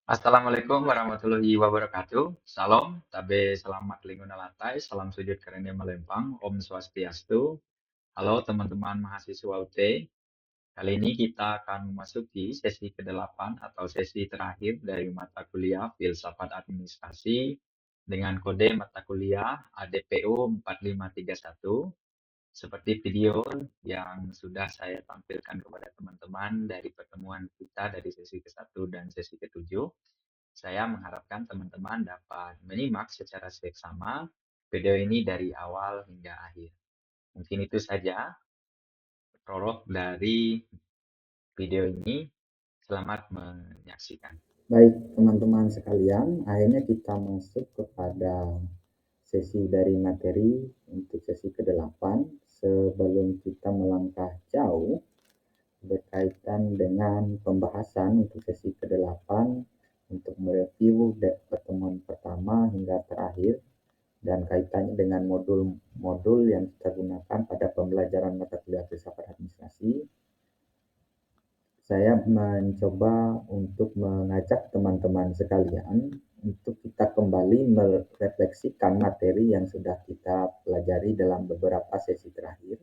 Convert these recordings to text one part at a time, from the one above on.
Assalamualaikum warahmatullahi wabarakatuh. Salam, tabe selamat lingkungan lantai, salam sujud karena melempang, Om Swastiastu. Halo teman-teman mahasiswa UT. Kali ini kita akan memasuki sesi ke-8 atau sesi terakhir dari mata kuliah Filsafat Administrasi dengan kode mata kuliah ADPO 4531. Seperti video yang sudah saya tampilkan kepada teman-teman dari pertemuan kita dari sesi ke-1 dan sesi ke-7. Saya mengharapkan teman-teman dapat menyimak secara seksama video ini dari awal hingga akhir. Mungkin itu saja prolog dari video ini. Selamat menyaksikan. Baik, teman-teman sekalian, akhirnya kita masuk kepada sesi dari materi untuk sesi ke-8. Sebelum kita melangkah jauh berkaitan dengan pembahasan untuk sesi ke-8 untuk mereview pertemuan pertama hingga terakhir dan kaitannya dengan modul-modul yang kita gunakan pada pembelajaran mata kuliah filsafat administrasi. Saya mencoba untuk mengajak teman-teman sekalian untuk kita kembali merefleksikan materi yang sudah kita pelajari dalam beberapa sesi terakhir.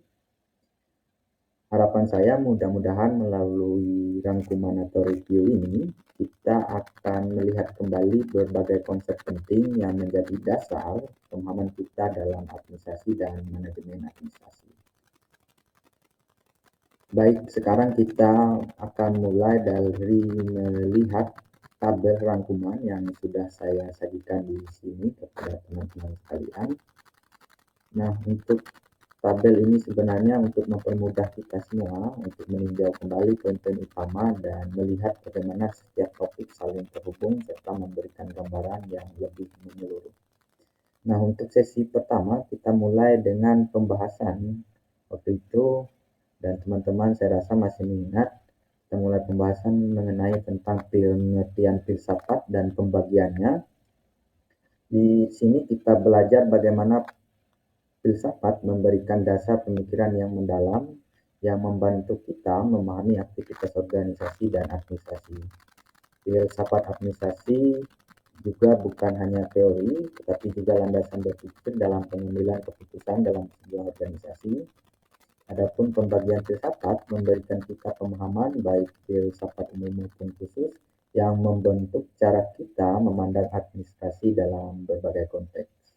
Harapan saya mudah-mudahan melalui rangkuman atau review ini, kita akan melihat kembali berbagai konsep penting yang menjadi dasar pemahaman kita dalam administrasi dan manajemen administrasi. Baik, sekarang kita akan mulai dari melihat tabel rangkuman yang sudah saya sajikan di sini kepada teman-teman sekalian. Nah, untuk tabel ini sebenarnya untuk mempermudah kita semua untuk meninjau kembali poin-poin utama dan melihat bagaimana setiap topik saling terhubung serta memberikan gambaran yang lebih menyeluruh. Nah, untuk sesi pertama kita mulai dengan pembahasan waktu itu. Dan teman-teman saya rasa masih mengingat kita mulai pembahasan mengenai tentang pengertian filsafat dan pembagiannya. Di sini kita belajar bagaimana filsafat memberikan dasar pemikiran yang mendalam yang membantu kita memahami aktivitas organisasi dan administrasi. Filsafat administrasi juga bukan hanya teori, tetapi juga landasan berpikir dalam pengambilan keputusan dalam sebuah organisasi. Adapun pembagian filsafat memberikan kita pemahaman baik filsafat umum maupun khusus yang membentuk cara kita memandang administrasi dalam berbagai konteks.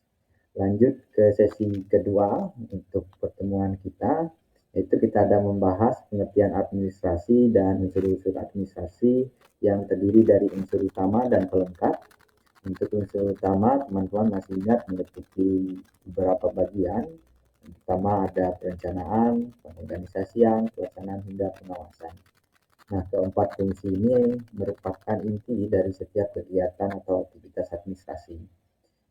Lanjut ke sesi kedua untuk pertemuan kita, yaitu kita ada membahas pengertian administrasi dan unsur-unsur administrasi yang terdiri dari unsur utama dan pelengkap. Untuk unsur utama, teman-teman masih ingat meliputi beberapa bagian. Pertama ada perencanaan, pengorganisasian, pelaksanaan hingga pengawasan. Nah, keempat fungsi ini merupakan inti dari setiap kegiatan atau aktivitas administrasi.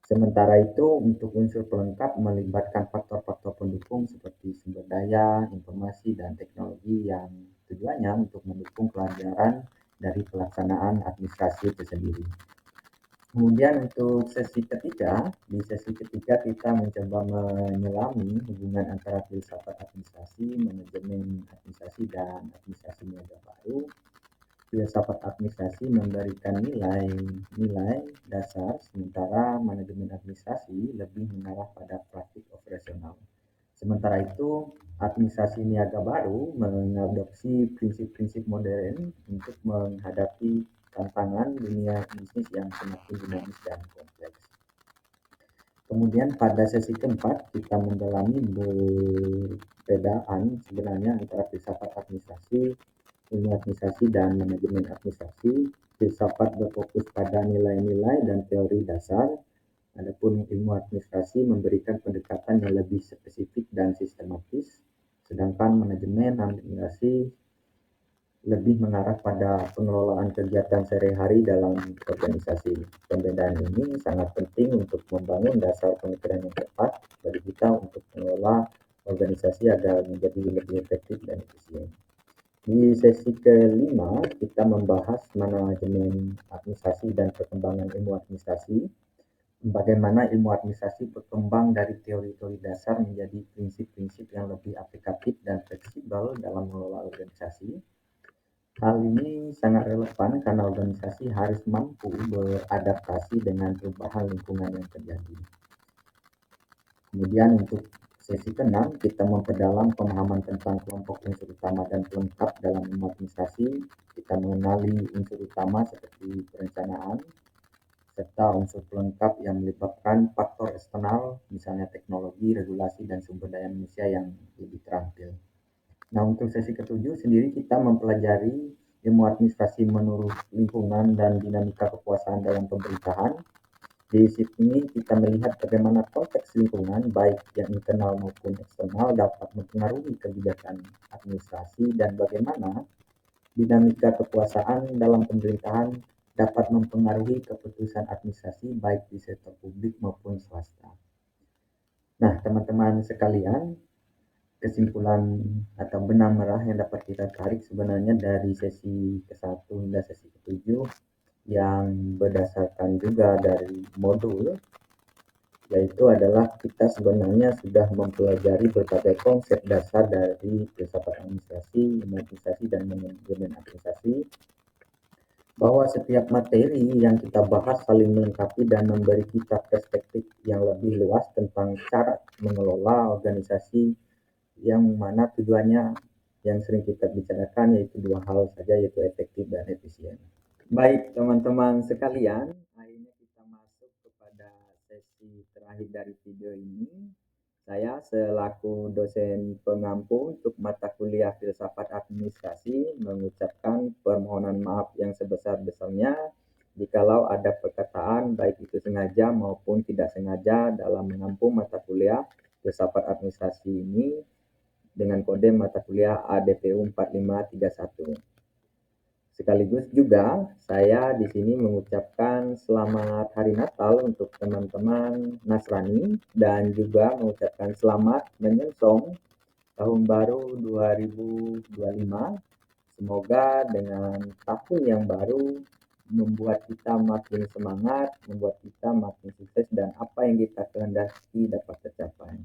Sementara itu, untuk unsur pelengkap melibatkan faktor-faktor pendukung seperti sumber daya, informasi, dan teknologi yang tujuannya untuk mendukung kelancaran dari pelaksanaan administrasi itu sendiri. Kemudian untuk sesi ketiga, di sesi ketiga kita mencoba menyelami hubungan antara filsafat administrasi, manajemen administrasi, dan administrasi niaga baru. Filsafat administrasi memberikan nilai dasar, sementara manajemen administrasi lebih mengarah pada praktik operasional. Sementara itu, administrasi niaga baru mengadopsi prinsip-prinsip modern untuk menghadapi tantangan dunia bisnis yang semakin dinamis dan kompleks. Kemudian pada sesi keempat kita mendalami perbedaan sebenarnya antara filsafat administrasi, ilmu administrasi, dan manajemen administrasi. Filsafat berfokus pada nilai-nilai dan teori dasar, adapun ilmu administrasi memberikan pendekatan yang lebih spesifik dan sistematis, sedangkan manajemen administrasi lebih mengarah pada pengelolaan kegiatan sehari-hari dalam organisasi. Pembedaan ini sangat penting untuk membangun dasar pemikiran yang tepat bagi kita untuk mengelola organisasi agar menjadi lebih efektif dan efisien. Di sesi kelima, kita membahas manajemen administrasi dan perkembangan ilmu administrasi. Bagaimana ilmu administrasi berkembang dari teori-teori dasar menjadi prinsip-prinsip yang lebih aplikatif dan fleksibel dalam mengelola organisasi. Hal ini sangat relevan karena organisasi harus mampu beradaptasi dengan perubahan lingkungan yang terjadi. Kemudian untuk sesi ke-6, kita memperdalam pemahaman tentang kelompok unsur utama dan pelengkap dalam administrasi. Kita mengenali unsur utama seperti perencanaan, serta unsur pelengkap yang melibatkan faktor eksternal, misalnya teknologi, regulasi, dan sumber daya manusia yang lebih terampil. Nah, untuk sesi ke-7 sendiri kita mempelajari ilmu administrasi menurut lingkungan dan dinamika kekuasaan dalam pemerintahan. Di sini kita melihat bagaimana konteks lingkungan, baik yang internal maupun eksternal, dapat mempengaruhi kebijakan administrasi dan bagaimana dinamika kekuasaan dalam pemerintahan dapat mempengaruhi keputusan administrasi baik di sektor publik maupun swasta. Nah, teman-teman sekalian, kesimpulan atau benang merah yang dapat kita tarik sebenarnya dari sesi ke-1 hingga sesi ke-7 yang berdasarkan juga dari modul, yaitu adalah kita sebenarnya sudah mempelajari berbagai konsep dasar dari filsafat administrasi, dan manajemen administrasi, bahwa setiap materi yang kita bahas saling melengkapi dan memberi kita perspektif yang lebih luas tentang cara mengelola organisasi, yang mana tujuannya yang sering kita bicarakan yaitu dua hal saja, yaitu efektif dan efisien. Baik teman-teman sekalian, akhirnya kita masuk kepada sesi terakhir dari video ini. Saya selaku dosen pengampu untuk mata kuliah Filsafat Administrasi mengucapkan permohonan maaf yang sebesar-besarnya jikalau ada perkataan baik itu sengaja maupun tidak sengaja dalam mengampu mata kuliah Filsafat Administrasi ini dengan kode mata kuliah ADPU 4531. Sekaligus juga saya di sini mengucapkan selamat Hari Natal untuk teman-teman Nasrani dan juga mengucapkan selamat menyongsong Tahun Baru 2025. Semoga dengan tahun yang baru membuat kita makin semangat, membuat kita makin sukses dan apa yang kita kehendaki dapat tercapai.